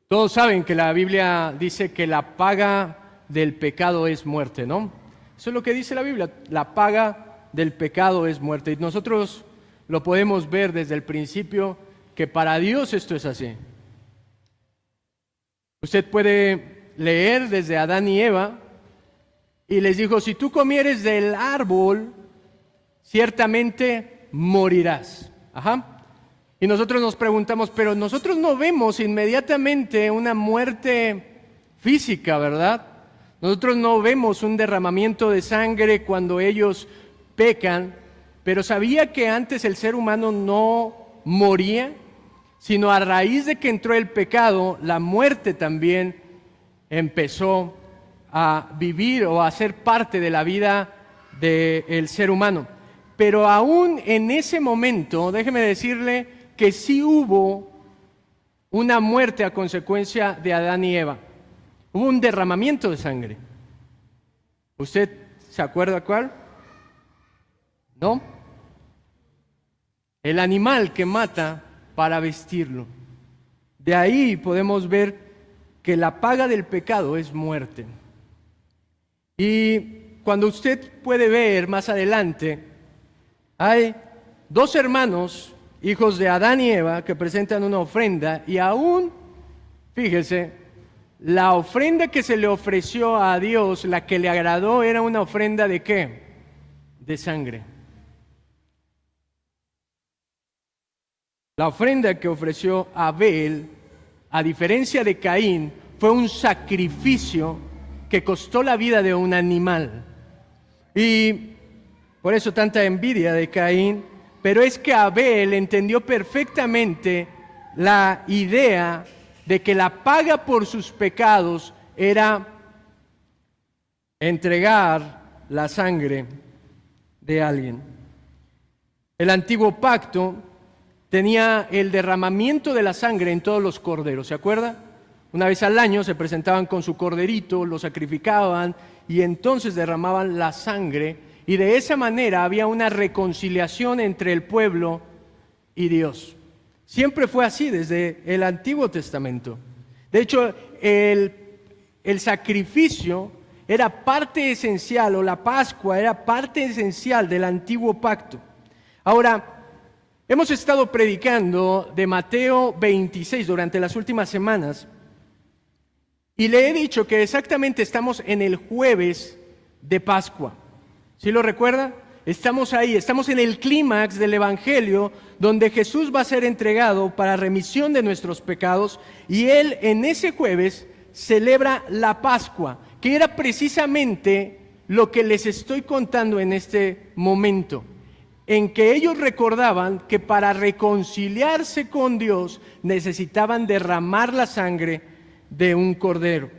Todos saben que la Biblia dice que la paga del pecado es muerte, ¿no? Eso es lo que dice la Biblia, la paga del pecado es muerte. Y nosotros lo podemos ver desde el principio que para Dios esto es así. Usted puede leer desde Adán y Eva y les dijo, si tú comieres del árbol, ciertamente morirás. Y nosotros nos preguntamos, pero nosotros no vemos inmediatamente una muerte física, ¿verdad? Nosotros no vemos un derramamiento de sangre cuando ellos pecan, pero ¿sabía que antes el ser humano no moría? Sino a raíz de que entró el pecado, la muerte también empezó a vivir o a ser parte de la vida del ser humano. Pero aún en ese momento, déjeme decirle que sí hubo una muerte a consecuencia de Adán y Eva. Hubo un derramamiento de sangre. ¿Usted se acuerda cuál? ¿No? El animal que mata para vestirlo. De ahí podemos ver que la paga del pecado es muerte. Y cuando usted puede ver más adelante, hay dos hermanos, hijos de Adán y Eva, que presentan una ofrenda y aún, fíjese, la ofrenda que se le ofreció a Dios, la que le agradó, era una ofrenda ¿de qué? De sangre. La ofrenda que ofreció Abel, a diferencia de Caín, fue un sacrificio que costó la vida de un animal. Y por eso tanta envidia de Caín, pero es que Abel entendió perfectamente la idea de que la paga por sus pecados era entregar la sangre de alguien. El antiguo pacto tenía el derramamiento de la sangre en todos los corderos, ¿se acuerda? Una vez al año se presentaban con su corderito, lo sacrificaban y entonces derramaban la sangre y de esa manera había una reconciliación entre el pueblo y Dios. Siempre fue así desde el Antiguo Testamento. De hecho, el sacrificio era parte esencial, o la Pascua era parte esencial del Antiguo Pacto. Ahora, hemos estado predicando de Mateo 26 durante las últimas semanas y le he dicho que exactamente estamos en el jueves de Pascua. ¿Sí lo recuerda? Estamos ahí, estamos en el clímax del Evangelio donde Jesús va a ser entregado para remisión de nuestros pecados y Él en ese jueves celebra la Pascua, que era precisamente lo que les estoy contando en este momento, en que ellos recordaban que para reconciliarse con Dios necesitaban derramar la sangre de un cordero.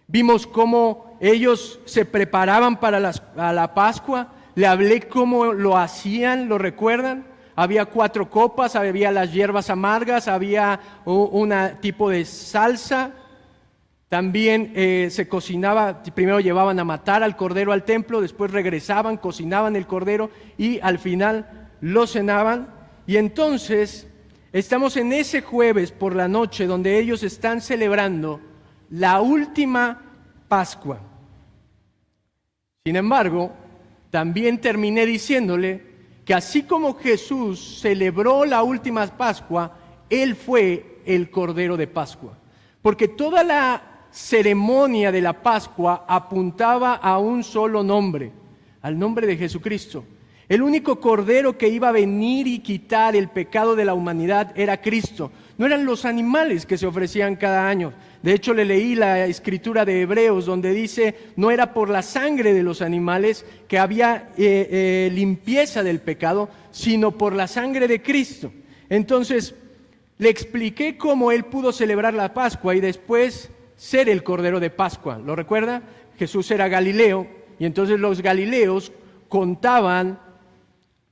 Vimos cómo ellos se preparaban para la Pascua. Le hablé cómo lo hacían, ¿lo recuerdan? Había 4 copas, había las hierbas amargas, había un tipo de salsa. También se cocinaba, primero llevaban a matar al cordero al templo, después regresaban, cocinaban el cordero y al final lo cenaban. Y entonces estamos en ese jueves por la noche donde ellos están celebrando la última Pascua. Sin embargo, también terminé diciéndole que así como Jesús celebró la última Pascua, Él fue el Cordero de Pascua. Porque toda la ceremonia de la Pascua apuntaba a un solo nombre, al nombre de Jesucristo. El único Cordero que iba a venir y quitar el pecado de la humanidad era Cristo. No eran los animales que se ofrecían cada año. De hecho, le leí la escritura de Hebreos donde dice, no era por la sangre de los animales que había limpieza del pecado, sino por la sangre de Cristo. Entonces, le expliqué cómo Él pudo celebrar la Pascua y después ser el Cordero de Pascua. ¿Lo recuerda? Jesús era Galileo y entonces los galileos contaban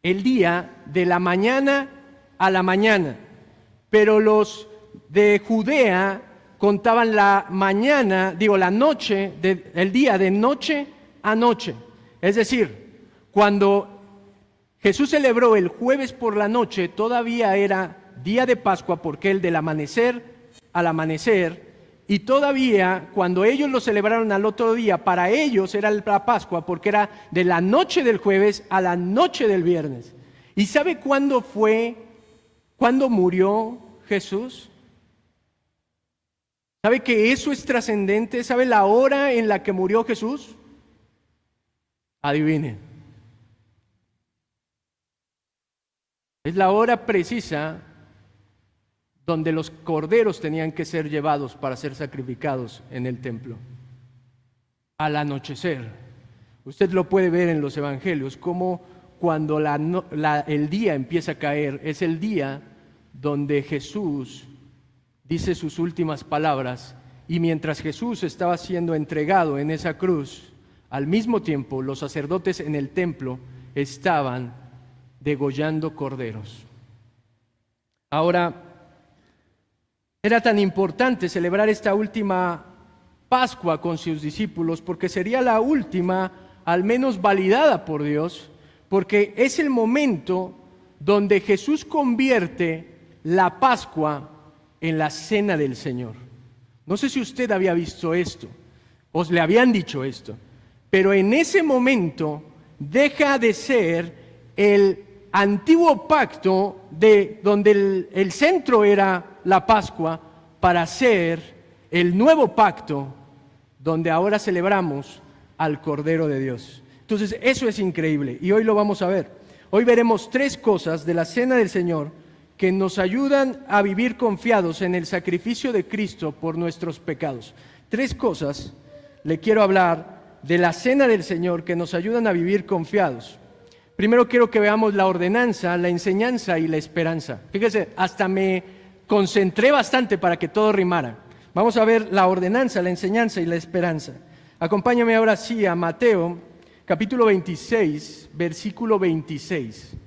el día de la mañana a la mañana, pero los de Judea contaban la noche, el día de noche a noche. Es decir, cuando Jesús celebró el jueves por la noche, todavía era día de Pascua, porque el del amanecer al amanecer, y todavía cuando ellos lo celebraron al otro día, para ellos era la Pascua, porque era de la noche del jueves a la noche del viernes. ¿Y sabe cuándo murió Jesús? ¿Sabe que eso es trascendente? ¿Sabe la hora en la que murió Jesús? Adivine. Es la hora precisa donde los corderos tenían que ser llevados para ser sacrificados en el templo. Al anochecer. Usted lo puede ver en los evangelios, como cuando el día empieza a caer, es el día donde Jesús dice sus últimas palabras, y mientras Jesús estaba siendo entregado en esa cruz, al mismo tiempo los sacerdotes en el templo estaban degollando corderos. Ahora, era tan importante celebrar esta última Pascua con sus discípulos porque sería la última, al menos validada por Dios, porque es el momento donde Jesús convierte la Pascua en la cena del Señor. No sé si usted había visto esto, os le habían dicho esto, pero en ese momento deja de ser el antiguo pacto de donde el centro era la Pascua para ser el nuevo pacto donde ahora celebramos al Cordero de Dios. Entonces eso es increíble y hoy lo vamos a ver. Hoy veremos 3 cosas de la Cena del Señor que nos ayudan a vivir confiados en el sacrificio de Cristo por nuestros pecados. 3 cosas le quiero hablar de la Cena del Señor que nos ayudan a vivir confiados. Primero quiero que veamos la ordenanza, la enseñanza y la esperanza. Fíjese, hasta me concentré bastante para que todo rimara. Vamos a ver la ordenanza, la enseñanza y la esperanza. Acompáñame ahora sí a Mateo, capítulo 26, versículo 26.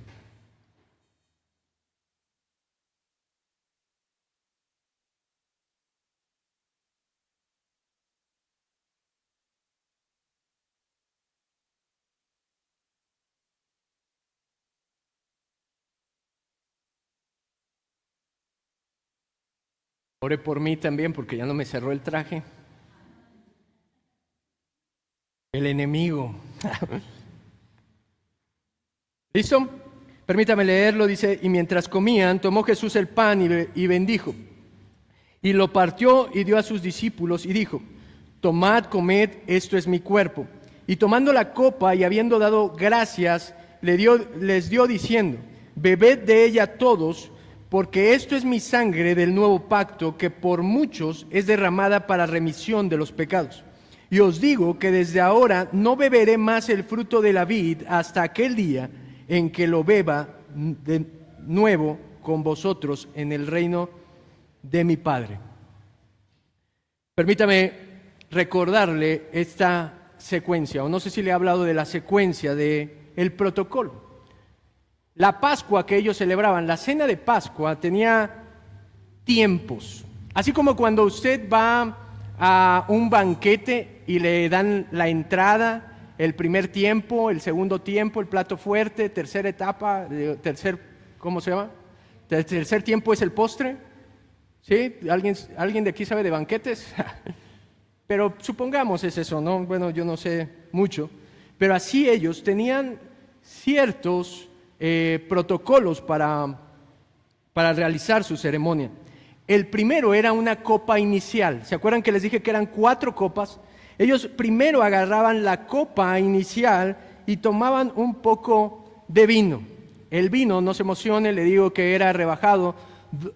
Ore por mí también porque ya no me cerró el traje. El enemigo. ¿Listo? Permítame leerlo, dice, y mientras comían, tomó Jesús el pan y bendijo, y lo partió y dio a sus discípulos y dijo, tomad, comed, esto es mi cuerpo. Y tomando la copa y habiendo dado gracias, les dio diciendo, bebed de ella todos, porque esto es mi sangre del nuevo pacto, que por muchos es derramada para remisión de los pecados. Y os digo que desde ahora no beberé más el fruto de la vid hasta aquel día en que lo beba de nuevo con vosotros en el reino de mi Padre. Permítame recordarle esta secuencia, o no sé si le he hablado de la secuencia del protocolo. La Pascua que ellos celebraban, la cena de Pascua, tenía tiempos. Así como cuando usted va a un banquete y le dan la entrada, el primer tiempo, el segundo tiempo, el plato fuerte, tercera etapa, ¿cómo se llama? El tercer tiempo es el postre. ¿Sí? ¿Alguien de aquí sabe de banquetes? Pero supongamos es eso, ¿no? Bueno, yo no sé mucho. Pero así ellos tenían ciertos protocolos para realizar su ceremonia. El primero era una copa inicial. ¿Se acuerdan que les dije que eran 4 copas? Ellos primero agarraban la copa inicial y tomaban un poco de vino. El vino, no se emocione, le digo que era rebajado,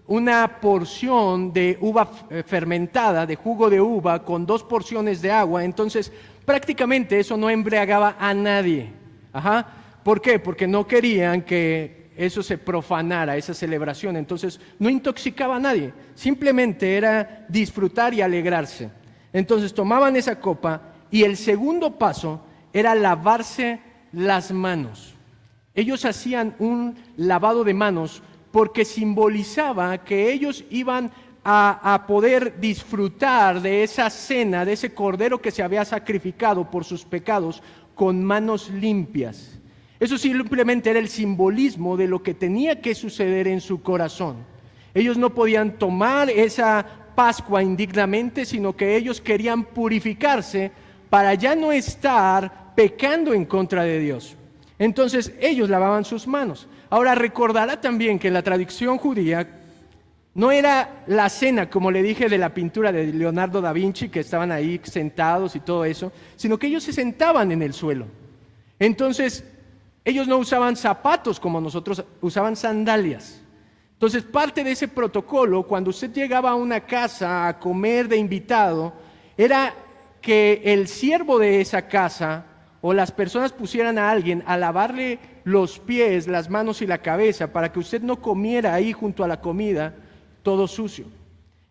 una porción de uva fermentada, de jugo de uva, con 2 porciones de agua. Entonces, prácticamente eso no embriagaba a nadie. Ajá. ¿Por qué? Porque no querían que eso se profanara, esa celebración. Entonces, no intoxicaba a nadie. Simplemente era disfrutar y alegrarse. Entonces, tomaban esa copa y el segundo paso era lavarse las manos. Ellos hacían un lavado de manos porque simbolizaba que ellos iban a poder disfrutar de esa cena, de ese cordero que se había sacrificado por sus pecados con manos limpias. Eso simplemente era el simbolismo de lo que tenía que suceder en su corazón. Ellos no podían tomar esa Pascua indignamente, sino que ellos querían purificarse para ya no estar pecando en contra de Dios. Entonces ellos lavaban sus manos. Ahora recordará también que en la tradición judía no era la cena, como le dije, de la pintura de Leonardo da Vinci, que estaban ahí sentados y todo eso, sino que ellos se sentaban en el suelo. Entonces ellos no usaban zapatos como nosotros, usaban sandalias. Entonces parte de ese protocolo, cuando usted llegaba a una casa a comer de invitado, era que el siervo de esa casa o las personas pusieran a alguien a lavarle los pies, las manos y la cabeza para que usted no comiera ahí junto a la comida todo sucio.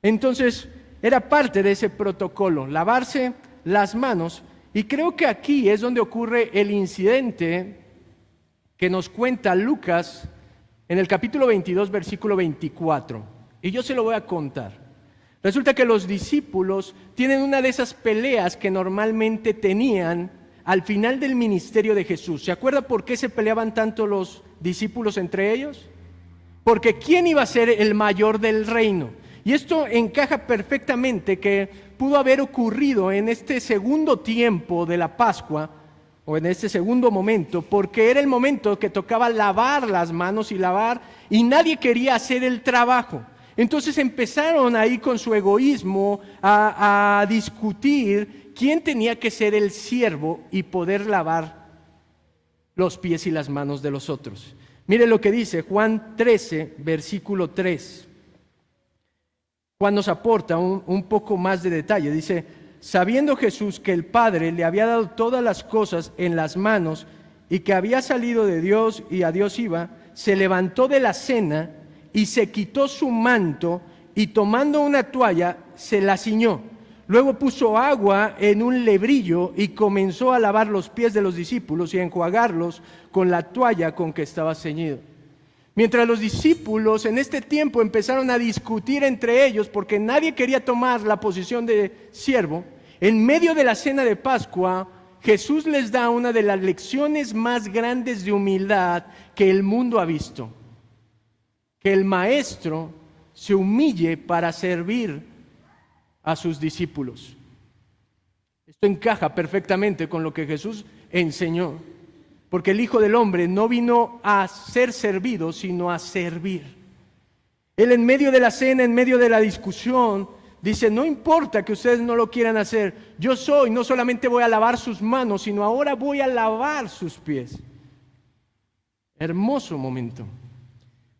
Entonces era parte de ese protocolo, lavarse las manos, y creo que aquí es donde ocurre el incidente que nos cuenta Lucas en el capítulo 22, versículo 24, y yo se lo voy a contar. Resulta que los discípulos tienen una de esas peleas que normalmente tenían al final del ministerio de Jesús. ¿Se acuerda por qué se peleaban tanto los discípulos entre ellos? Porque ¿quién iba a ser el mayor del reino? Y esto encaja perfectamente que pudo haber ocurrido en este segundo tiempo de la Pascua, o en este segundo momento, porque era el momento que tocaba lavar las manos y nadie quería hacer el trabajo. Entonces empezaron ahí con su egoísmo a discutir quién tenía que ser el siervo y poder lavar los pies y las manos de los otros. Mire lo que dice Juan 13, versículo 3. Juan nos aporta un poco más de detalle. Dice: sabiendo Jesús que el Padre le había dado todas las cosas en las manos y que había salido de Dios y a Dios iba, se levantó de la cena y se quitó su manto y tomando una toalla se la ciñó. Luego puso agua en un lebrillo y comenzó a lavar los pies de los discípulos y a enjuagarlos con la toalla con que estaba ceñido. Mientras los discípulos en este tiempo empezaron a discutir entre ellos porque nadie quería tomar la posición de siervo, en medio de la cena de Pascua, Jesús les da una de las lecciones más grandes de humildad que el mundo ha visto. Que el maestro se humille para servir a sus discípulos. Esto encaja perfectamente con lo que Jesús enseñó, porque el Hijo del Hombre no vino a ser servido, sino a servir. Él en medio de la cena, en medio de la discusión, dice: no importa que ustedes no lo quieran hacer, yo no solamente voy a lavar sus manos, sino ahora voy a lavar sus pies. Hermoso momento.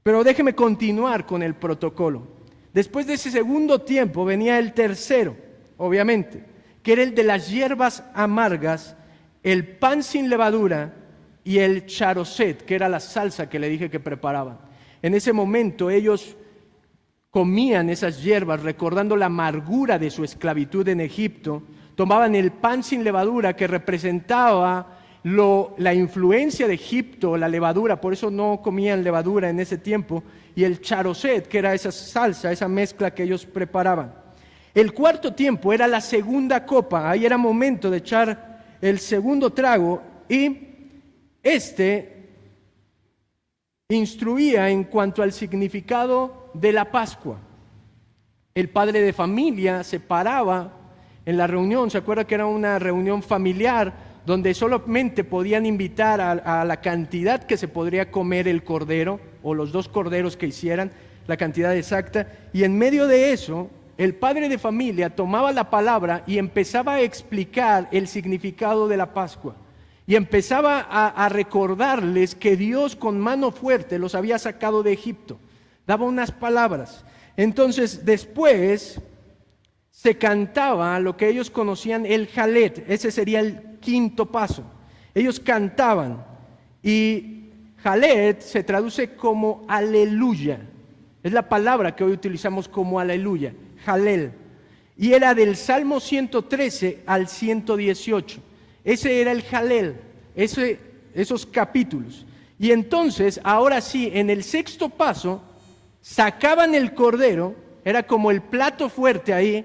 Pero déjeme continuar con el protocolo. Después de ese segundo tiempo venía el tercero, obviamente, que era el de las hierbas amargas, el pan sin levadura y el charoset, que era la salsa que le dije que preparaban. En ese momento ellos comían esas hierbas recordando la amargura de su esclavitud en Egipto. Tomaban el pan sin levadura, que representaba la influencia de Egipto, la levadura, por eso no comían levadura en ese tiempo, y el charoset, que era esa salsa, esa mezcla que ellos preparaban. El cuarto tiempo era la segunda copa, ahí era momento de echar el segundo trago, y instruía en cuanto al significado de la Pascua. El padre de familia se paraba en la reunión, ¿se acuerda que era una reunión familiar donde solamente podían invitar a la cantidad que se podría comer el cordero o los 2 corderos que hicieran, la cantidad exacta? Y en medio de eso, el padre de familia tomaba la palabra y empezaba a explicar el significado de la Pascua. Y empezaba a recordarles que Dios con mano fuerte los había sacado de Egipto. Daba unas palabras. Entonces después se cantaba lo que ellos conocían el Jalet. Ese sería el quinto paso. Ellos cantaban y Jalet se traduce como aleluya. Es la palabra que hoy utilizamos como aleluya, Jalel. Y era del Salmo 113 al 118. Ese era el Jalel, esos capítulos. Y entonces, ahora sí, en el sexto paso, sacaban el cordero, era como el plato fuerte ahí,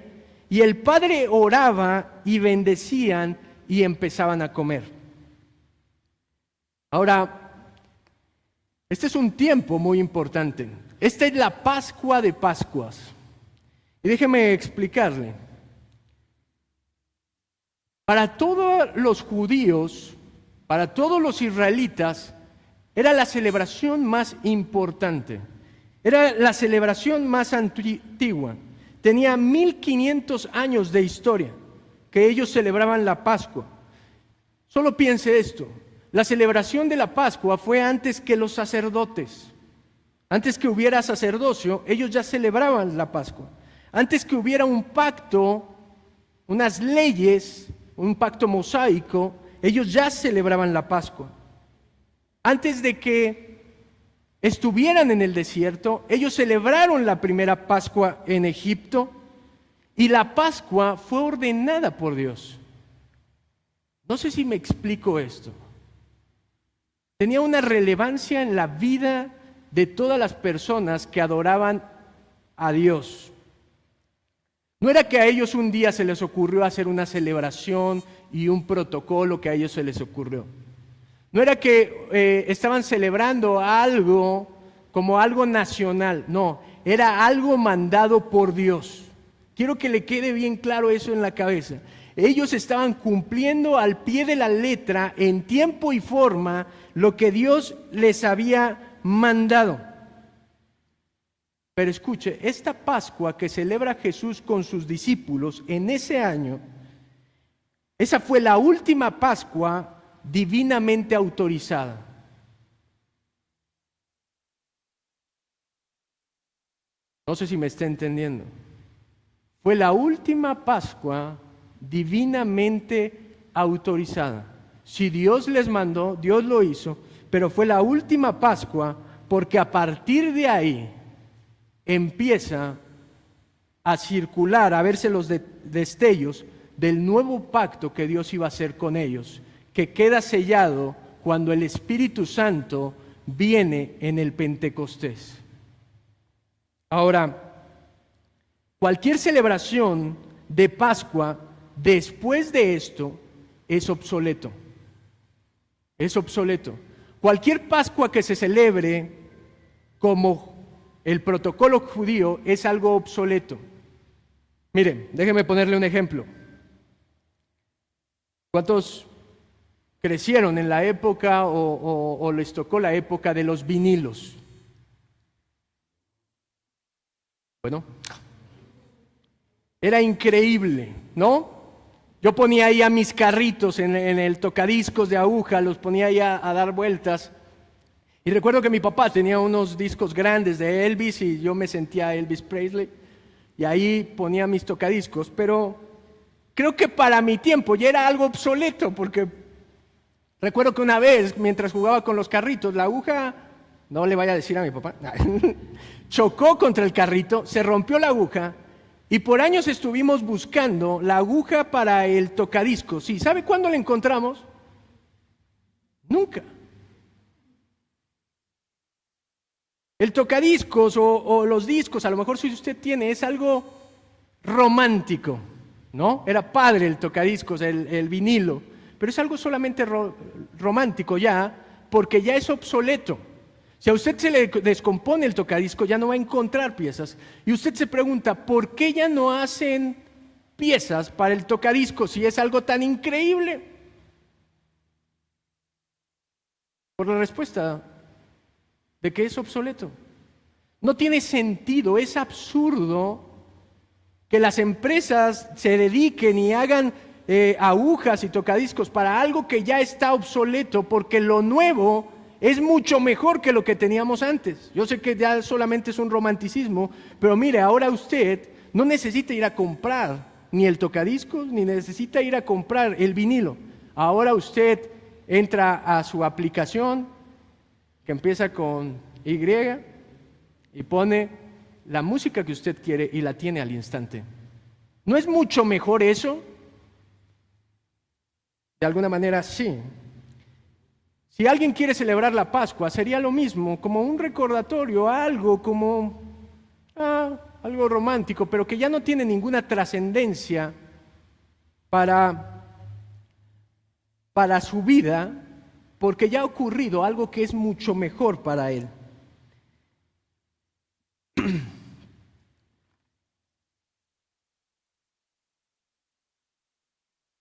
y el padre oraba y bendecían y empezaban a comer. Ahora, este es un tiempo muy importante. Esta es la Pascua de Pascuas. Y déjeme explicarle. Para todos los judíos, para todos los israelitas, era la celebración más importante. Era la celebración más antigua. Tenía 1500 años de historia que ellos celebraban la Pascua. Solo piense esto. La celebración de la Pascua fue antes que los sacerdotes. Antes que hubiera sacerdocio, ellos ya celebraban la Pascua. Antes que hubiera un pacto, unas leyes, un pacto mosaico, ellos ya celebraban la Pascua. Antes de que estuvieran en el desierto, ellos celebraron la primera Pascua en Egipto y la Pascua fue ordenada por Dios. No sé si me explico esto. Tenía una relevancia en la vida de todas las personas que adoraban a Dios. No era que a ellos un día se les ocurrió hacer una celebración y un protocolo que a ellos se les ocurrió. No era que estaban celebrando algo como algo nacional, no, era algo mandado por Dios. Quiero que le quede bien claro eso en la cabeza. Ellos estaban cumpliendo al pie de la letra, en tiempo y forma, lo que Dios les había mandado. Pero escuche, esta Pascua que celebra Jesús con sus discípulos en ese año, esa fue la última Pascua divinamente autorizada. No sé si me está entendiendo. Fue la última Pascua divinamente autorizada. Si Dios les mandó, Dios lo hizo, pero fue la última Pascua porque a partir de ahí empieza a circular, a verse los destellos del nuevo pacto que Dios iba a hacer con ellos, que queda sellado cuando el Espíritu Santo viene en el Pentecostés. Ahora, cualquier celebración de Pascua después de esto es obsoleto. Es obsoleto. Cualquier Pascua que se celebre como el protocolo judío es algo obsoleto. Miren, déjenme ponerle un ejemplo. ¿Cuántos crecieron en la época o les tocó la época de los vinilos? Bueno, era increíble, ¿no? Yo ponía ahí a mis carritos en el tocadiscos de aguja, los ponía ahí a dar vueltas. Y recuerdo que mi papá tenía unos discos grandes de Elvis y yo me sentía Elvis Presley. Y ahí ponía mis tocadiscos, pero creo que para mi tiempo ya era algo obsoleto, porque recuerdo que una vez, mientras jugaba con los carritos, la aguja, no le vaya a decir a mi papá, chocó contra el carrito, se rompió la aguja. Y por años estuvimos buscando la aguja para el tocadiscos. ¿Sí? ¿Sabe cuándo la encontramos? Nunca. El tocadiscos o los discos, a lo mejor si usted tiene, es algo romántico, ¿no? Era padre el tocadiscos, el vinilo, pero es algo solamente romántico ya, porque ya es obsoleto. Si a usted se le descompone el tocadisco, ya no va a encontrar piezas. Y usted se pregunta, ¿por qué ya no hacen piezas para el tocadisco si es algo tan increíble? Por la respuesta de que es obsoleto. No tiene sentido, es absurdo que las empresas se dediquen y hagan agujas y tocadiscos para algo que ya está obsoleto, porque lo nuevo es mucho mejor que lo que teníamos antes. Yo sé que ya solamente es un romanticismo, pero mire, ahora usted no necesita ir a comprar ni el tocadiscos, ni necesita ir a comprar el vinilo. Ahora usted entra a su aplicación, que empieza con Y, y pone la música que usted quiere y la tiene al instante. ¿No es mucho mejor eso? De alguna manera sí. Si alguien quiere celebrar la Pascua, sería lo mismo, como un recordatorio, algo como algo romántico, pero que ya no tiene ninguna trascendencia para su vida, porque ya ha ocurrido algo que es mucho mejor para él.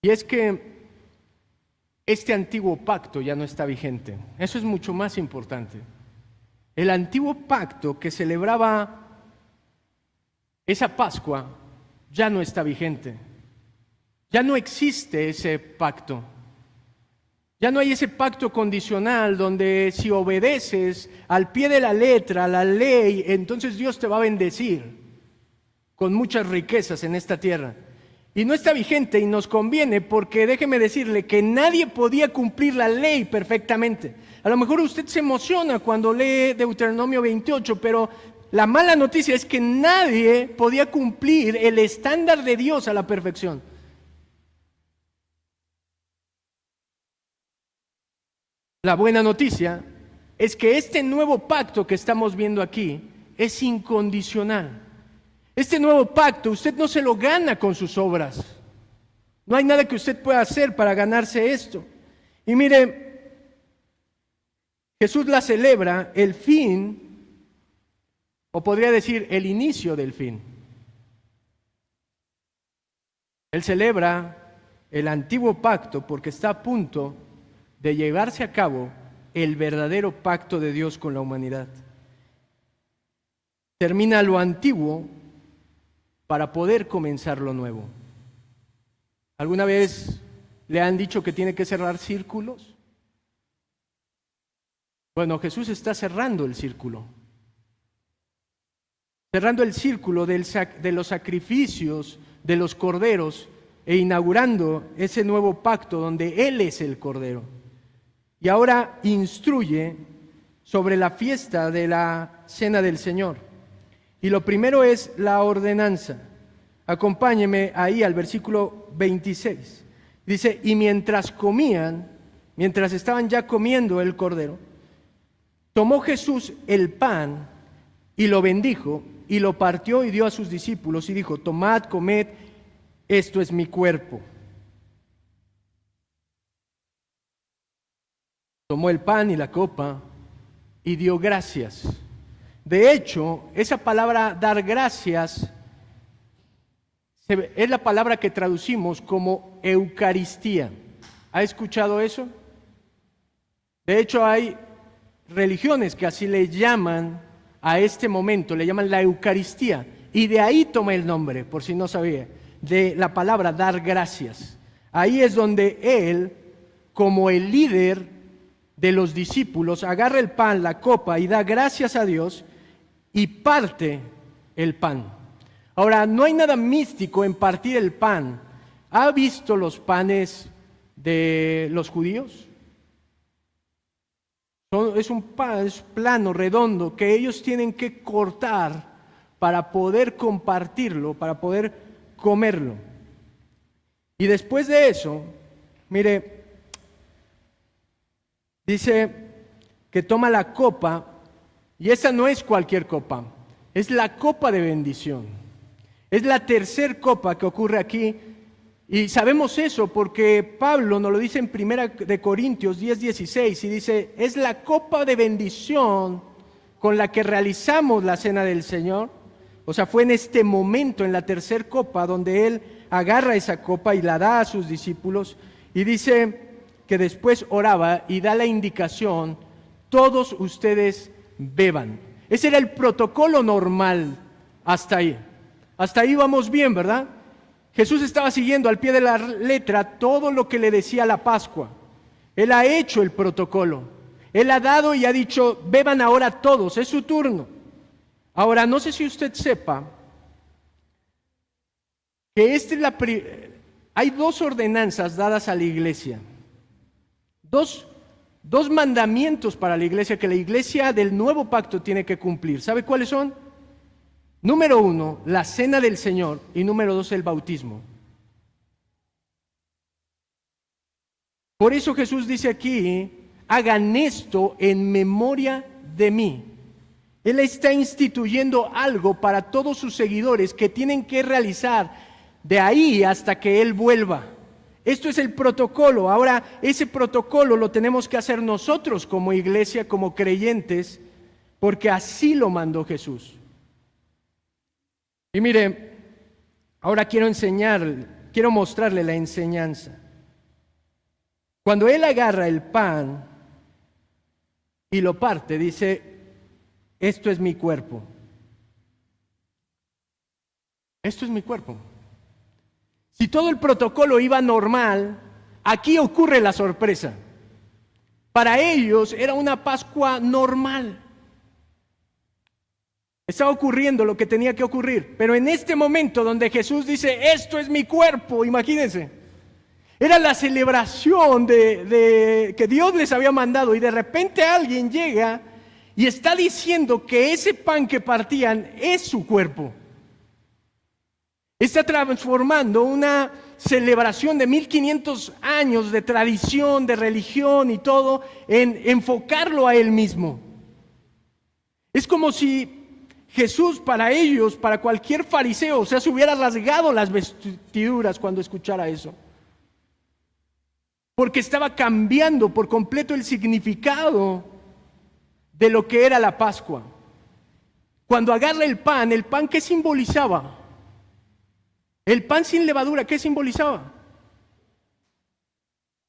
Y es que este antiguo pacto ya no está vigente. Eso es mucho más importante. El antiguo pacto que celebraba esa Pascua ya no está vigente. Ya no existe ese pacto. Ya no hay ese pacto condicional donde si obedeces al pie de la letra, la ley, entonces Dios te va a bendecir con muchas riquezas en esta tierra. Y no está vigente y nos conviene porque déjeme decirle que nadie podía cumplir la ley perfectamente. A lo mejor usted se emociona cuando lee Deuteronomio 28, pero la mala noticia es que nadie podía cumplir el estándar de Dios a la perfección. La buena noticia es que este nuevo pacto que estamos viendo aquí es incondicional. Este nuevo pacto usted no se lo gana con sus obras. No hay nada que usted pueda hacer para ganarse esto. Y mire, Jesús la celebra el fin, o podría decir el inicio del fin. Él celebra el antiguo pacto porque está a punto de llevarse a cabo el verdadero pacto de Dios con la humanidad. Termina lo antiguo para poder comenzar lo nuevo. ¿Alguna vez le han dicho que tiene que cerrar círculos? Bueno, Jesús está cerrando el círculo. Cerrando el círculo de los sacrificios de los corderos e inaugurando ese nuevo pacto donde Él es el cordero. Y ahora instruye sobre la fiesta de la Cena del Señor. Y lo primero es la ordenanza. Acompáñeme ahí al versículo 26. Dice, y mientras comían, mientras estaban ya comiendo el cordero, tomó Jesús el pan y lo bendijo y lo partió y dio a sus discípulos y dijo, tomad, comed, esto es mi cuerpo. Tomó el pan y la copa y dio gracias. De hecho, esa palabra dar gracias es la palabra que traducimos como Eucaristía. ¿Ha escuchado eso? De hecho, hay religiones que así le llaman a este momento, le llaman la Eucaristía. Y de ahí toma el nombre, por si no sabía, de la palabra dar gracias. Ahí es donde Él, como el líder de los discípulos, agarra el pan, la copa y da gracias a Dios y parte el pan. Ahora, no hay nada místico en partir el pan. ¿Ha visto los panes de los judíos? Es un pan, es plano, redondo, que ellos tienen que cortar para poder compartirlo, para poder comerlo. Y después de eso, mire, dice que toma la copa, y esa no es cualquier copa, es la copa de bendición. Es la tercera copa que ocurre aquí, y sabemos eso porque Pablo nos lo dice en 1 Corintios 10:16, y dice, es la copa de bendición con la que realizamos la cena del Señor. O sea, fue en este momento, en la tercera copa, donde Él agarra esa copa y la da a sus discípulos, y dice que después oraba y da la indicación, todos ustedes beban. Ese era el protocolo normal hasta ahí. Hasta ahí vamos bien, ¿verdad? Jesús estaba siguiendo al pie de la letra todo lo que le decía la Pascua. Él ha hecho el protocolo. Él ha dado y ha dicho, beban ahora todos, es su turno. Ahora, no sé si usted sepa que hay dos ordenanzas dadas a la iglesia. Dos mandamientos para la iglesia que la iglesia del nuevo pacto tiene que cumplir. ¿Sabe cuáles son? Número 1, la cena del Señor, y número 2, el bautismo. Por eso Jesús dice aquí, hagan esto en memoria de mí. Él está instituyendo algo para todos sus seguidores que tienen que realizar de ahí hasta que Él vuelva. Esto es el protocolo. Ahora, ese protocolo lo tenemos que hacer nosotros como iglesia, como creyentes, porque así lo mandó Jesús. Y mire, ahora quiero mostrarle la enseñanza. Cuando él agarra el pan y lo parte, dice, esto es mi cuerpo. Esto es mi cuerpo. Si todo el protocolo iba normal, aquí ocurre la sorpresa. Para ellos era una Pascua normal. Estaba ocurriendo lo que tenía que ocurrir. Pero en este momento donde Jesús dice, esto es mi cuerpo, imagínense. Era la celebración de que Dios les había mandado y de repente alguien llega y está diciendo que ese pan que partían es su cuerpo. Está transformando una celebración de 1500 años de tradición, de religión y todo, en enfocarlo a Él mismo. Es como si Jesús para ellos, para cualquier fariseo, se hubiera rasgado las vestiduras cuando escuchara eso. Porque estaba cambiando por completo el significado de lo que era la Pascua. Cuando agarra el pan, ¿qué simbolizaba? El pan sin levadura, ¿qué simbolizaba?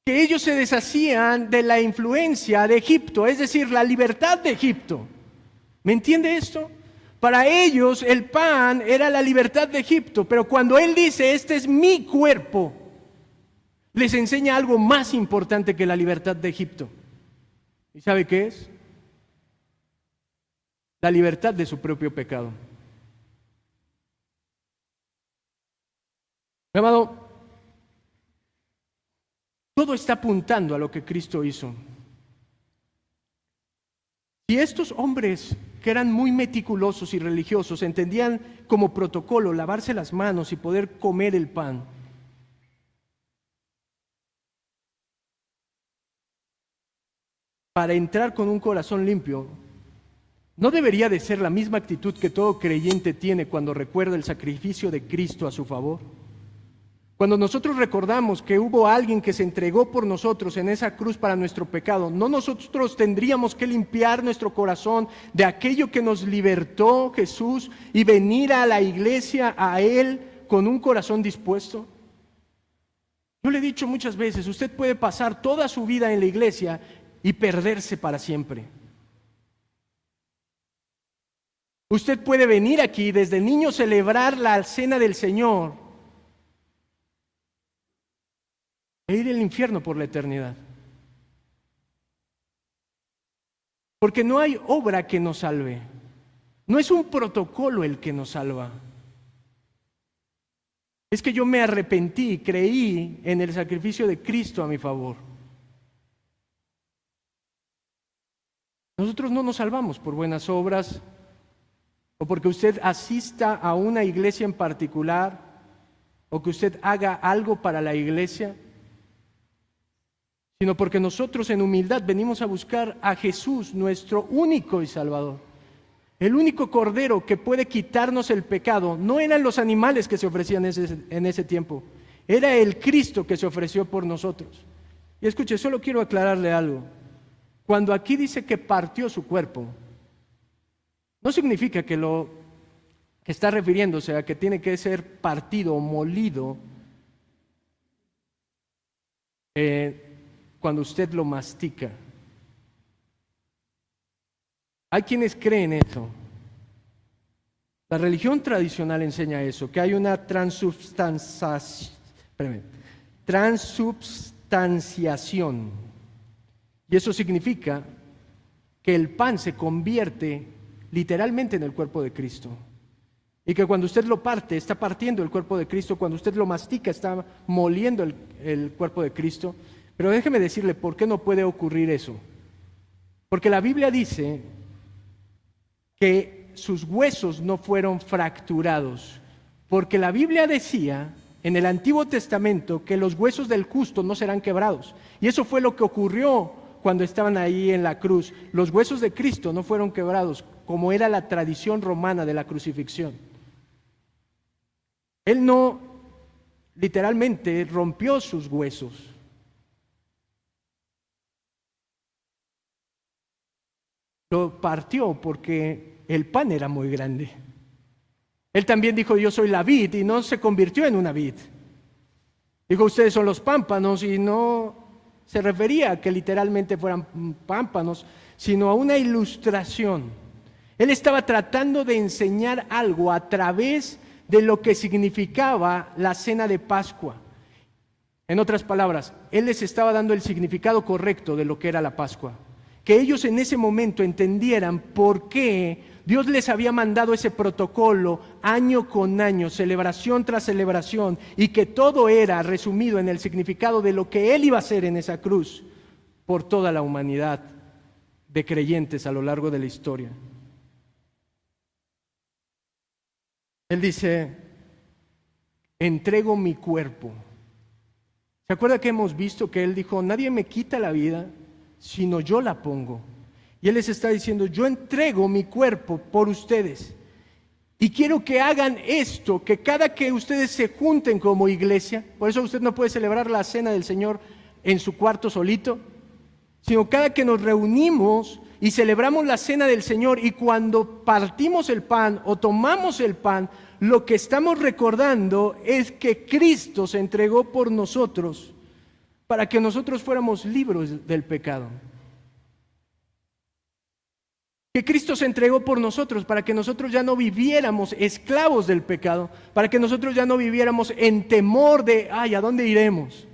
Que ellos se deshacían de la influencia de Egipto, es decir, la libertad de Egipto. ¿Me entiende esto? Para ellos el pan era la libertad de Egipto, pero cuando Él dice, este es mi cuerpo, les enseña algo más importante que la libertad de Egipto. ¿Y sabe qué es? La libertad de su propio pecado. Mi amado, todo está apuntando a lo que Cristo hizo. Si estos hombres que eran muy meticulosos y religiosos entendían como protocolo lavarse las manos y poder comer el pan, para entrar con un corazón limpio, ¿no debería de ser la misma actitud que todo creyente tiene cuando recuerda el sacrificio de Cristo a su favor? Cuando nosotros recordamos que hubo alguien que se entregó por nosotros en esa cruz para nuestro pecado, ¿no nosotros tendríamos que limpiar nuestro corazón de aquello que nos libertó Jesús y venir a la iglesia, a Él, con un corazón dispuesto? Yo le he dicho muchas veces, usted puede pasar toda su vida en la iglesia y perderse para siempre. Usted puede venir aquí desde niño celebrar la cena del Señor e ir al infierno por la eternidad. Porque no hay obra que nos salve. No es un protocolo el que nos salva. Es que yo me arrepentí, creí en el sacrificio de Cristo a mi favor. Nosotros no nos salvamos por buenas obras o porque usted asista a una iglesia en particular o que usted haga algo para la iglesia, sino porque nosotros en humildad venimos a buscar a Jesús, nuestro único y Salvador. El único cordero que puede quitarnos el pecado no eran los animales que se ofrecían en ese tiempo, era el Cristo que se ofreció por nosotros. Y escuche, solo quiero aclararle algo. Cuando aquí dice que partió su cuerpo, no significa que lo que está refiriéndose a que tiene que ser partido o molido cuando usted lo mastica. Hay quienes creen eso. La religión tradicional enseña eso, que hay una transubstanciación. Y eso significa que el pan se convierte literalmente en el cuerpo de Cristo. Y que cuando usted lo parte, está partiendo el cuerpo de Cristo. Cuando usted lo mastica, está moliendo el cuerpo de Cristo. Pero déjeme decirle por qué no puede ocurrir eso. Porque la Biblia dice que sus huesos no fueron fracturados. Porque la Biblia decía en el Antiguo Testamento que los huesos del justo no serán quebrados. Y eso fue lo que ocurrió cuando estaban ahí en la cruz. Los huesos de Cristo no fueron quebrados, como era la tradición romana de la crucifixión. Él no literalmente rompió sus huesos. Lo partió porque el pan era muy grande. Él también dijo, yo soy la vid, y no se convirtió en una vid. Dijo, ustedes son los pámpanos, y no se refería a que literalmente fueran pámpanos, sino a una ilustración. Él estaba tratando de enseñar algo a través de lo que significaba la cena de Pascua. En otras palabras, Él les estaba dando el significado correcto de lo que era la Pascua. Que ellos en ese momento entendieran por qué Dios les había mandado ese protocolo año con año, celebración tras celebración, y que todo era resumido en el significado de lo que Él iba a hacer en esa cruz por toda la humanidad de creyentes a lo largo de la historia. Él dice, entrego mi cuerpo. ¿Se acuerda que hemos visto que Él dijo, nadie me quita la vida, sino yo la pongo? Y Él les está diciendo, yo entrego mi cuerpo por ustedes. Y quiero que hagan esto, que cada que ustedes se junten como iglesia, por eso usted no puede celebrar la cena del Señor en su cuarto solito, sino cada que nos reunimos y celebramos la cena del Señor, y cuando partimos el pan o tomamos el pan, lo que estamos recordando es que Cristo se entregó por nosotros para que nosotros fuéramos libres del pecado. Que Cristo se entregó por nosotros para que nosotros ya no viviéramos esclavos del pecado, para que nosotros ya no viviéramos en temor de, ¿a dónde iremos?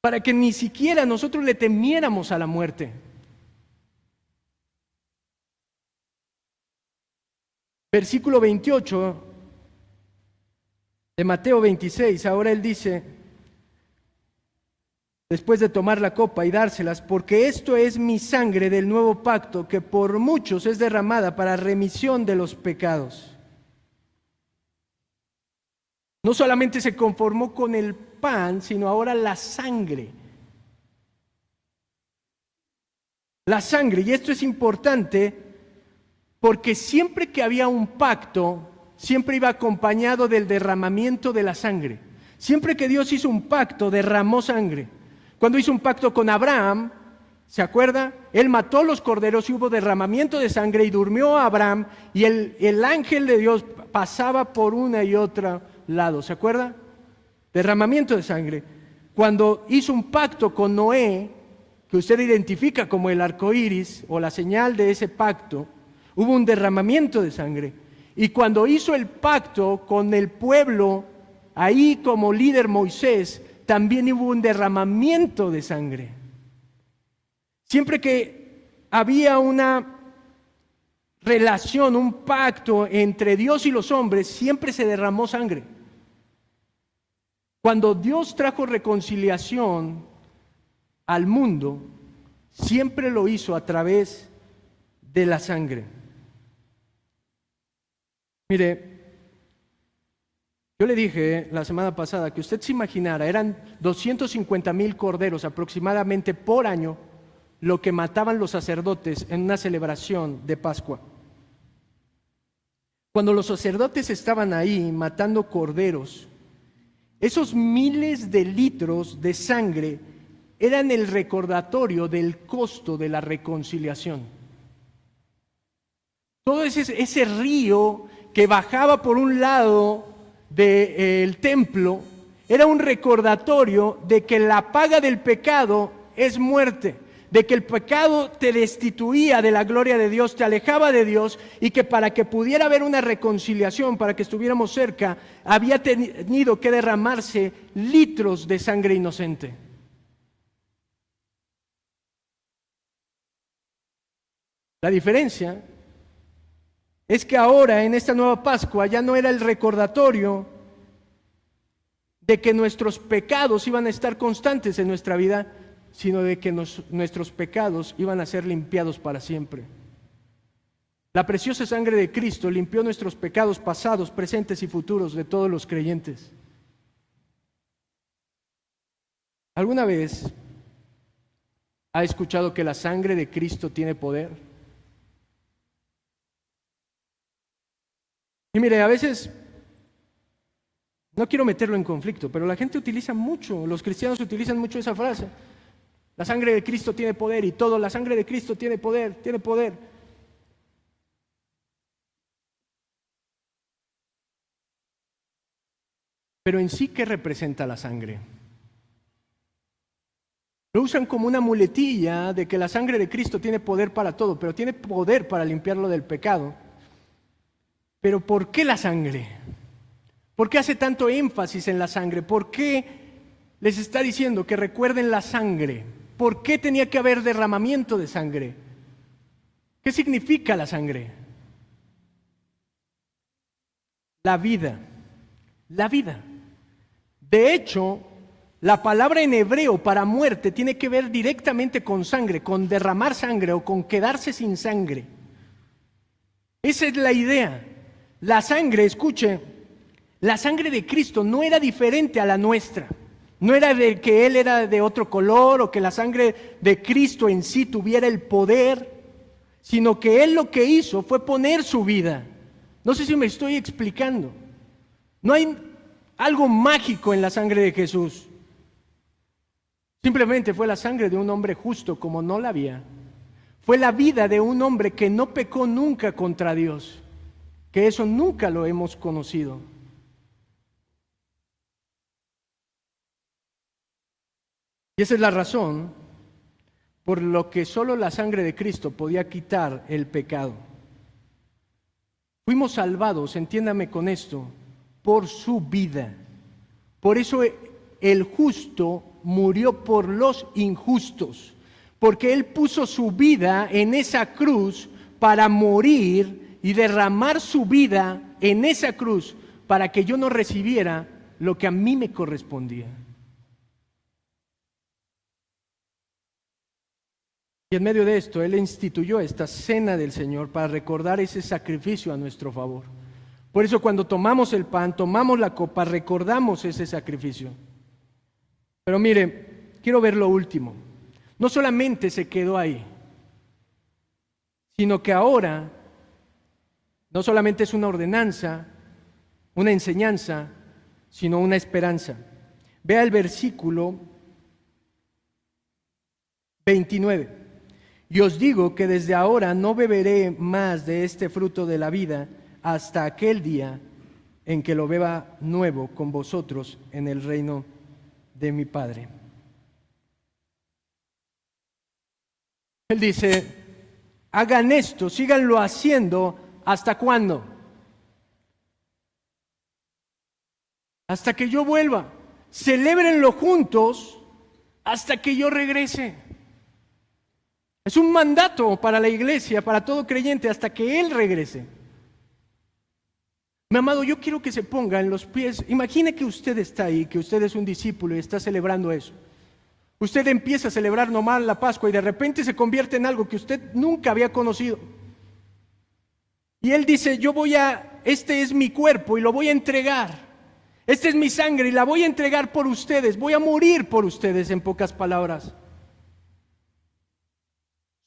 Para que ni siquiera nosotros le temiéramos a la muerte. Versículo 28 de Mateo 26, ahora Él dice, después de tomar la copa y dárselas, porque esto es mi sangre del nuevo pacto, que por muchos es derramada para remisión de los pecados. No solamente se conformó con el pan, sino ahora la sangre. La sangre, y esto es importante, porque siempre que había un pacto, siempre iba acompañado del derramamiento de la sangre. Siempre que Dios hizo un pacto, derramó sangre. Cuando hizo un pacto con Abraham, ¿se acuerda? Él mató los corderos y hubo derramamiento de sangre, y durmió a Abraham, y el ángel de Dios pasaba por una y otra lado, ¿se acuerda? Derramamiento de sangre. Cuando hizo un pacto con Noé, que usted identifica como el arco iris o la señal de ese pacto, hubo un derramamiento de sangre. Y cuando hizo el pacto con el pueblo, ahí como líder Moisés, también hubo un derramamiento de sangre. Siempre que había una relación, un pacto entre Dios y los hombres, siempre se derramó sangre. Cuando Dios trajo reconciliación al mundo, siempre lo hizo a través de la sangre. Mire, yo le dije la semana pasada que usted se imaginara, eran 250,000 corderos aproximadamente por año lo que mataban los sacerdotes en una celebración de Pascua. Cuando los sacerdotes estaban ahí matando corderos, esos miles de litros de sangre eran el recordatorio del costo de la reconciliación. Todo ese río que bajaba por un lado del templo era un recordatorio de que la paga del pecado es muerte, de que el pecado te destituía de la gloria de Dios, te alejaba de Dios, y que para que pudiera haber una reconciliación, para que estuviéramos cerca, había tenido que derramarse litros de sangre inocente. La diferencia es que ahora en esta nueva Pascua ya no era el recordatorio de que nuestros pecados iban a estar constantes en nuestra vida, sino de que nuestros pecados iban a ser limpiados para siempre. La preciosa sangre de Cristo limpió nuestros pecados pasados, presentes y futuros de todos los creyentes. ¿Alguna vez ha escuchado que la sangre de Cristo tiene poder? Y mire, a veces, no quiero meterlo en conflicto, pero la gente utiliza mucho, los cristianos utilizan mucho esa frase. La sangre de Cristo tiene poder y todo, la sangre de Cristo tiene poder, tiene poder. Pero en sí, ¿qué representa la sangre? Lo usan como una muletilla de que la sangre de Cristo tiene poder para todo, pero tiene poder para limpiarlo del pecado. Pero ¿por qué la sangre? ¿Por qué hace tanto énfasis en la sangre? ¿Por qué les está diciendo que recuerden la sangre? ¿Por qué tenía que haber derramamiento de sangre? ¿Qué significa la sangre? La vida. La vida. De hecho, la palabra en hebreo para muerte tiene que ver directamente con sangre, con derramar sangre o con quedarse sin sangre. Esa es la idea. La sangre, escuche, la sangre de Cristo no era diferente a la nuestra. No era de que Él era de otro color o que la sangre de Cristo en sí tuviera el poder, sino que Él lo que hizo fue poner su vida. No sé si me estoy explicando. No hay algo mágico en la sangre de Jesús. Simplemente fue la sangre de un hombre justo como no la había. Fue la vida de un hombre que no pecó nunca contra Dios, que eso nunca lo hemos conocido. Y esa es la razón por lo que solo la sangre de Cristo podía quitar el pecado. Fuimos salvados, entiéndame con esto, por su vida. Por eso el justo murió por los injustos, porque Él puso su vida en esa cruz para morir y derramar su vida en esa cruz para que yo no recibiera lo que a mí me correspondía. Y en medio de esto, Él instituyó esta cena del Señor para recordar ese sacrificio a nuestro favor. Por eso cuando tomamos el pan, tomamos la copa, recordamos ese sacrificio. Pero mire, quiero ver lo último. No solamente se quedó ahí, sino que ahora no solamente es una ordenanza, una enseñanza, sino una esperanza. Vea el versículo 29. Y os digo que desde ahora no beberé más de este fruto de la vida hasta aquel día en que lo beba nuevo con vosotros en el reino de mi Padre. Él dice, hagan esto, síganlo haciendo, ¿hasta cuándo? Hasta que yo vuelva. Celébrenlo juntos hasta que yo regrese. Es un mandato para la iglesia, para todo creyente, hasta que Él regrese. Mi amado, yo quiero que se ponga en los pies. Imagine que usted está ahí, que usted es un discípulo y está celebrando eso. Usted empieza a celebrar nomás la Pascua y de repente se convierte en algo que usted nunca había conocido. Y Él dice, este es mi cuerpo y lo voy a entregar. Esta es mi sangre y la voy a entregar por ustedes. Voy a morir por ustedes, en pocas palabras.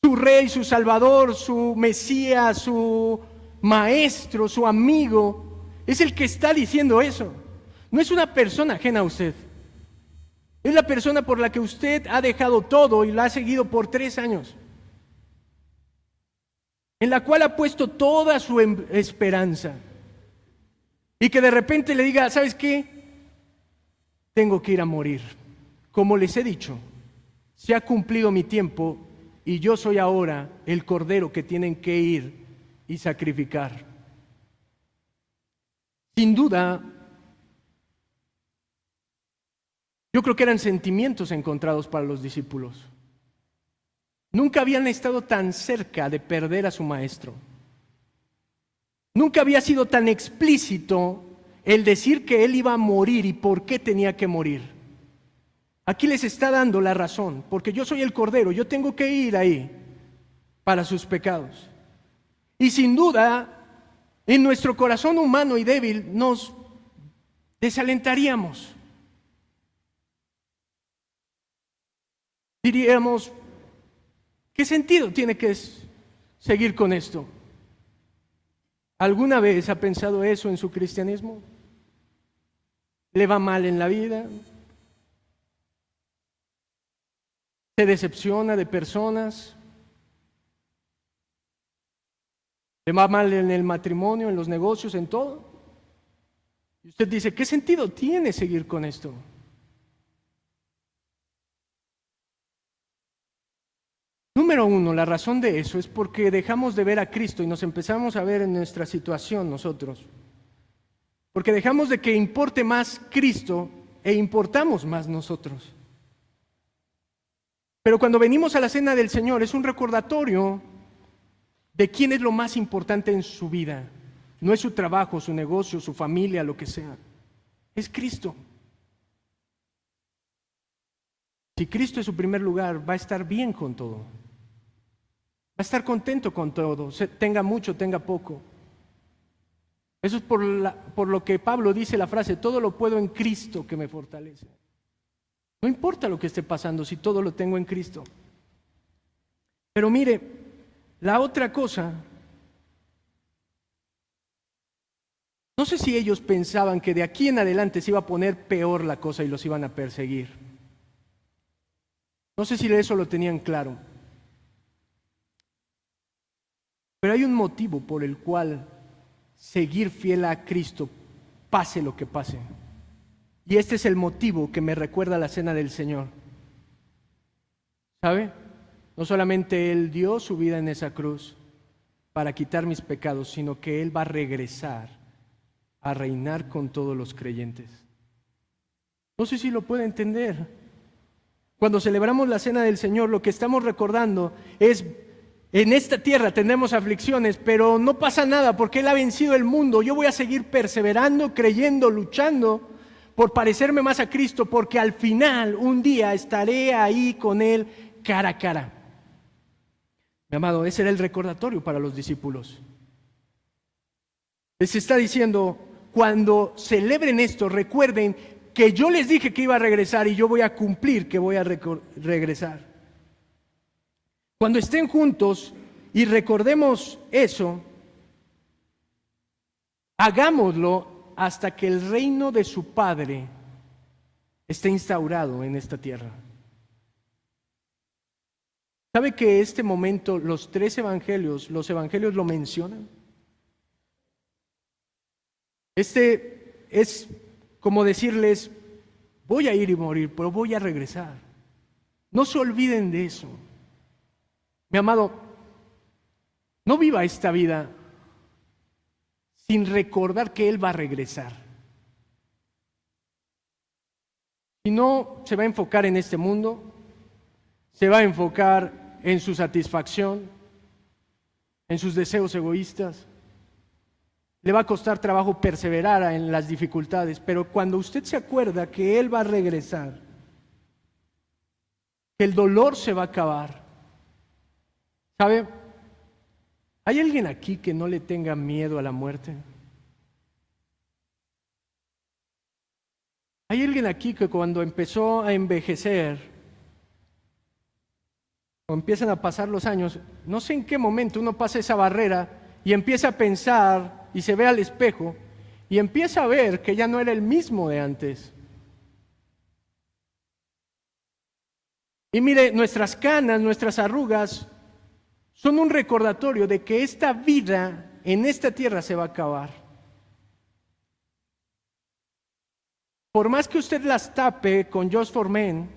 Su rey, su salvador, su Mesías, su maestro, su amigo, es el que está diciendo eso. No es una persona ajena a usted. Es la persona por la que usted ha dejado todo y la ha seguido por 3 años. En la cual ha puesto toda su esperanza. Y que de repente le diga, ¿sabes qué? Tengo que ir a morir. Como les he dicho, se ha cumplido mi tiempo y yo soy ahora el cordero que tienen que ir y sacrificar. Sin duda, yo creo que eran sentimientos encontrados para los discípulos. Nunca habían estado tan cerca de perder a su maestro. Nunca había sido tan explícito el decir que él iba a morir y por qué tenía que morir. Aquí les está dando la razón, porque yo soy el Cordero, yo tengo que ir ahí para sus pecados. Y sin duda, en nuestro corazón humano y débil nos desalentaríamos. Diríamos, ¿qué sentido tiene que seguir con esto? ¿Alguna vez ha pensado eso en su cristianismo? ¿Le va mal en la vida? ¿Se decepciona de personas? ¿Le va mal en el matrimonio, en los negocios, en todo? Y usted dice, ¿qué sentido tiene seguir con esto? Número uno, la razón de eso es porque dejamos de ver a Cristo y nos empezamos a ver en nuestra situación nosotros. Porque dejamos de que importe más Cristo e importamos más nosotros. Pero cuando venimos a la cena del Señor es un recordatorio de quién es lo más importante en su vida. No es su trabajo, su negocio, su familia, lo que sea. Es Cristo. Si Cristo es su primer lugar, va a estar bien con todo. Va a estar contento con todo, tenga mucho, tenga poco. Eso es por lo que Pablo dice la frase, todo lo puedo en Cristo que me fortalece. No importa lo que esté pasando, si todo lo tengo en Cristo. Pero mire, la otra cosa, no sé si ellos pensaban que de aquí en adelante se iba a poner peor la cosa y los iban a perseguir. No sé si eso lo tenían claro. Pero hay un motivo por el cual seguir fiel a Cristo, pase lo que pase. Y este es el motivo que me recuerda la cena del Señor. ¿Sabe? No solamente Él dio su vida en esa cruz para quitar mis pecados, sino que Él va a regresar a reinar con todos los creyentes. No sé si lo puede entender. Cuando celebramos la cena del Señor, lo que estamos recordando es: en esta tierra tendremos aflicciones, pero no pasa nada porque Él ha vencido el mundo. Yo voy a seguir perseverando, creyendo, luchando por parecerme más a Cristo, porque al final, un día, estaré ahí con Él cara a cara. Mi amado, ese era el recordatorio para los discípulos. Les está diciendo, cuando celebren esto, recuerden que yo les dije que iba a regresar y yo voy a cumplir que voy a regresar. Cuando estén juntos y recordemos eso, hagámoslo hasta que el reino de su Padre esté instaurado en esta tierra. ¿Sabe que este momento los evangelios lo mencionan? Este es como decirles, voy a ir y morir, pero voy a regresar. No se olviden de eso. Mi amado, no viva esta vida sin recordar que Él va a regresar. Si no, se va a enfocar en este mundo, se va a enfocar en su satisfacción, en sus deseos egoístas. Le va a costar trabajo perseverar en las dificultades, pero cuando usted se acuerda que Él va a regresar, que el dolor se va a acabar. ¿Sabe? ¿Hay alguien aquí que no le tenga miedo a la muerte? ¿Hay alguien aquí que cuando empezó a envejecer, o empiezan a pasar los años, no sé en qué momento uno pasa esa barrera y empieza a pensar y se ve al espejo y empieza a ver que ya no era el mismo de antes? Y mire, nuestras canas, nuestras arrugas son un recordatorio de que esta vida en esta tierra se va a acabar. Por más que usted las tape con Just for Men,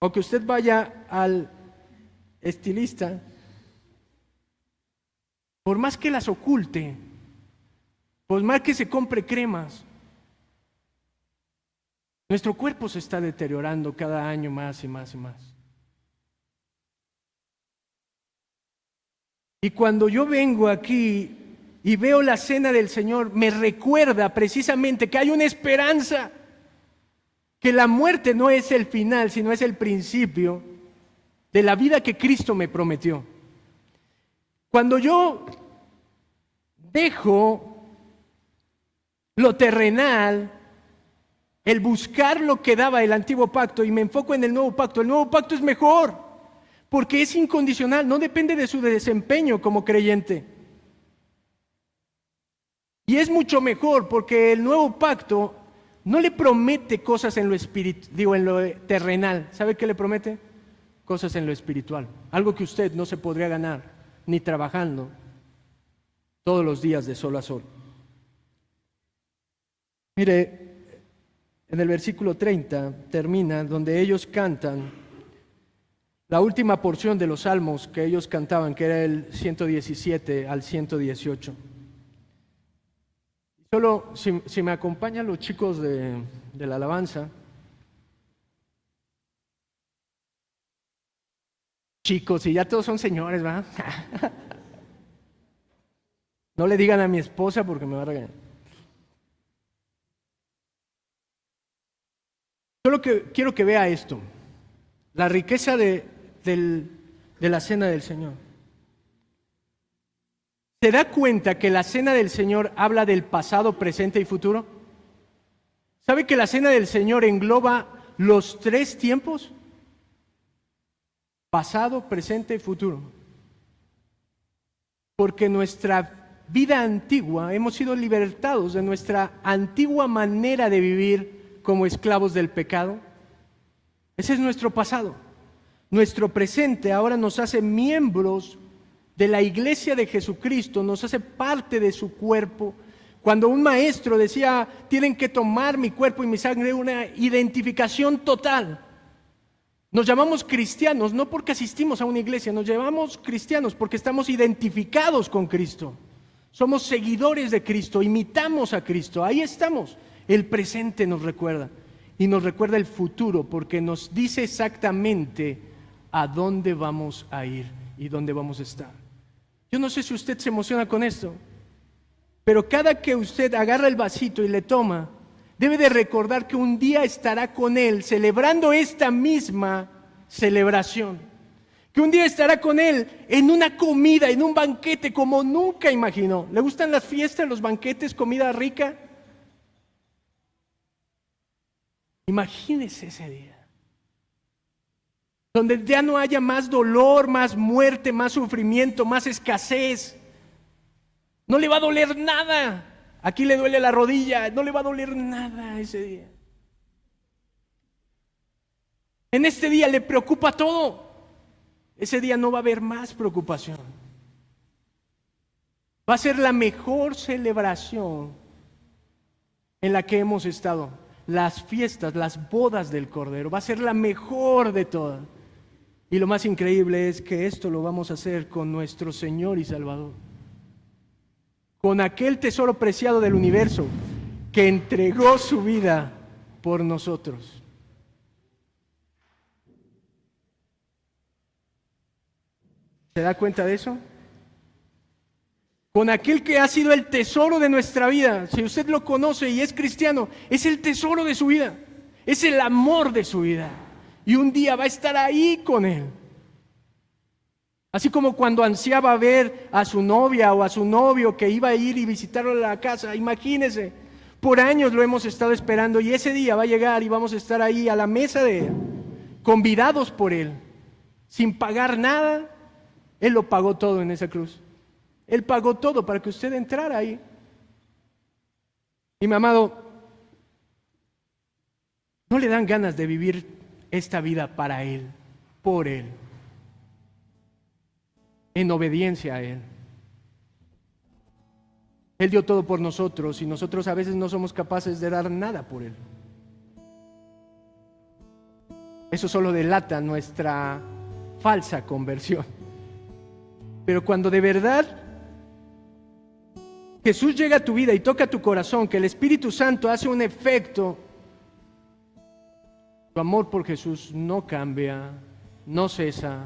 o que usted vaya al estilista, por más que las oculte, por más que se compre cremas, nuestro cuerpo se está deteriorando cada año más y más y más. Y cuando yo vengo aquí y veo la cena del Señor, me recuerda precisamente que hay una esperanza, que la muerte no es el final, sino es el principio de la vida que Cristo me prometió. Cuando yo dejo lo terrenal, el buscar lo que daba el antiguo pacto y me enfoco en el nuevo pacto es mejor. Porque es incondicional, no depende de su desempeño como creyente. Y es mucho mejor porque el nuevo pacto no le promete cosas en lo en lo terrenal. ¿Sabe qué le promete? Cosas en lo espiritual. Algo que usted no se podría ganar ni trabajando todos los días de sol a sol. Mire, en el versículo 30 termina donde ellos cantan la última porción de los salmos que ellos cantaban, que era el 117 al 118. Solo si me acompañan los chicos de la alabanza. Chicos, y ya todos son señores, ¿verdad? No le digan a mi esposa porque me va a regañar. Solo que quiero que vea esto, la riqueza de la cena del Señor. ¿Se da cuenta que la cena del Señor habla del pasado, presente y futuro? ¿Sabe que la cena del Señor engloba los 3 tiempos? Pasado, presente y futuro. Porque nuestra vida antigua, hemos sido libertados de nuestra antigua manera de vivir como esclavos del pecado. Ese es nuestro pasado. Nuestro presente ahora nos hace miembros de la iglesia de Jesucristo, nos hace parte de su cuerpo. Cuando un maestro decía, tienen que tomar mi cuerpo y mi sangre, una identificación total. Nos llamamos cristianos no porque asistimos a una iglesia, nos llamamos cristianos porque estamos identificados con Cristo. Somos seguidores de Cristo, imitamos a Cristo, ahí estamos. El presente nos recuerda y nos recuerda el futuro porque nos dice exactamente a dónde vamos a ir y dónde vamos a estar. Yo no sé si usted se emociona con esto, pero cada que usted agarra el vasito y le toma, debe de recordar que un día estará con Él celebrando esta misma celebración. Que un día estará con Él en una comida, en un banquete como nunca imaginó. ¿Le gustan las fiestas, los banquetes, comida rica? Imagínese ese día. Donde ya no haya más dolor, más muerte, más sufrimiento, más escasez. No le va a doler nada. Aquí le duele la rodilla, no le va a doler nada ese día. En este día le preocupa todo. Ese día no va a haber más preocupación. Va a ser la mejor celebración en la que hemos estado. Las fiestas, las bodas del Cordero. Va a ser la mejor de todas. Y lo más increíble es que esto lo vamos a hacer con nuestro Señor y Salvador. Con aquel tesoro preciado del universo que entregó su vida por nosotros. ¿Se da cuenta de eso? Con aquel que ha sido el tesoro de nuestra vida. Si usted lo conoce y es cristiano, es el tesoro de su vida. Es el amor de su vida. Y un día va a estar ahí con Él. Así como cuando ansiaba ver a su novia o a su novio que iba a ir y visitarlo a la casa. Imagínese, por años lo hemos estado esperando y ese día va a llegar y vamos a estar ahí a la mesa de Él, convidados por Él, sin pagar nada. Él lo pagó todo en esa cruz. Él pagó todo para que usted entrara ahí. Y mi amado, ¿no le dan ganas de vivir esta vida para Él, por Él, en obediencia a Él? Él dio todo por nosotros y nosotros a veces no somos capaces de dar nada por Él. Eso solo delata nuestra falsa conversión. Pero cuando de verdad Jesús llega a tu vida y toca tu corazón, que el Espíritu Santo hace un efecto, tu amor por Jesús no cambia, no cesa.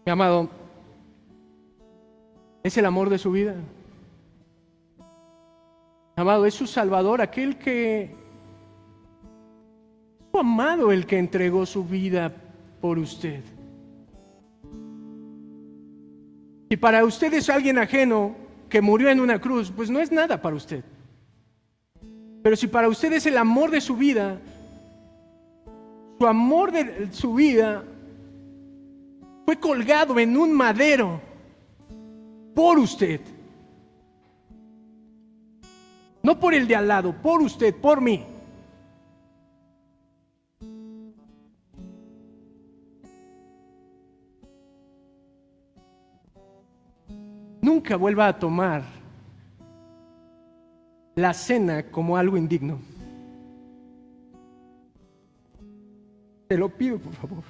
Mi amado, es el amor de su vida. Mi amado, es su Salvador, aquel que es su amado, el que entregó su vida por usted. Si para usted es alguien ajeno que murió en una cruz, pues no es nada para usted. Pero si para usted es el amor de su vida, su amor de su vida fue colgado en un madero por usted. No por el de al lado, por usted, por mí. nunca vuelva a tomar la cena como algo indigno. Te lo pido, por favor.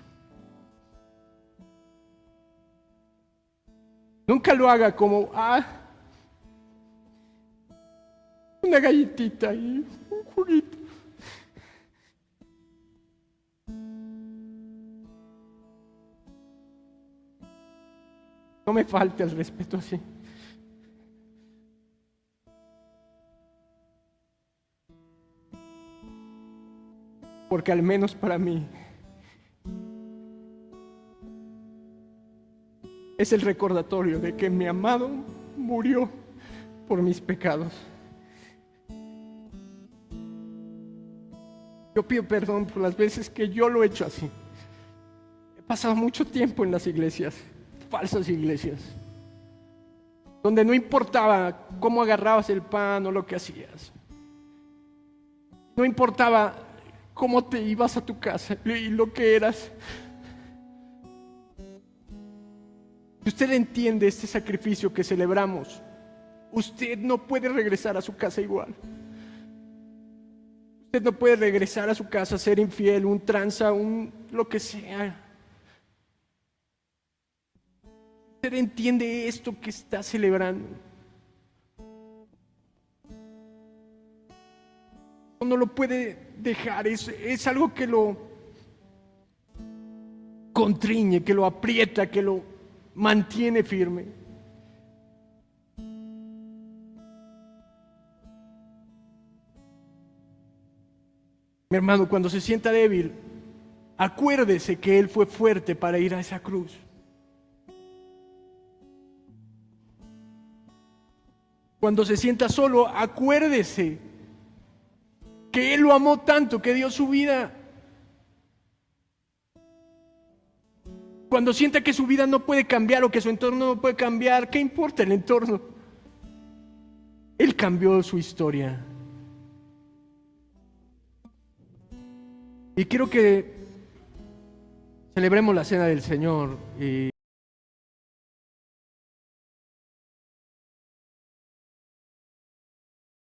Nunca lo haga como, una galletita y un juguito. No me falte el respeto así. Porque al menos para mí es el recordatorio de que mi amado murió por mis pecados. Yo pido perdón por las veces que yo lo he hecho así. He pasado mucho tiempo en las iglesias, falsas iglesias, donde no importaba cómo agarrabas el pan o lo que hacías. No importaba cómo te ibas a tu casa y lo que eras. Si usted entiende este sacrificio que celebramos, usted no puede regresar a su casa igual. Usted no puede regresar a su casa a ser infiel, un tranza, lo que sea. Usted entiende esto que está celebrando. No lo puede dejar, es algo que lo contriñe, que lo aprieta, que lo mantiene firme. Mi hermano, cuando se sienta débil, acuérdese que Él fue fuerte para ir a esa cruz. Cuando se sienta solo, acuérdese que Él lo amó tanto, que dio su vida. Cuando sienta que su vida no puede cambiar o que su entorno no puede cambiar, ¿qué importa el entorno? Él cambió su historia. Y quiero que celebremos la cena del Señor.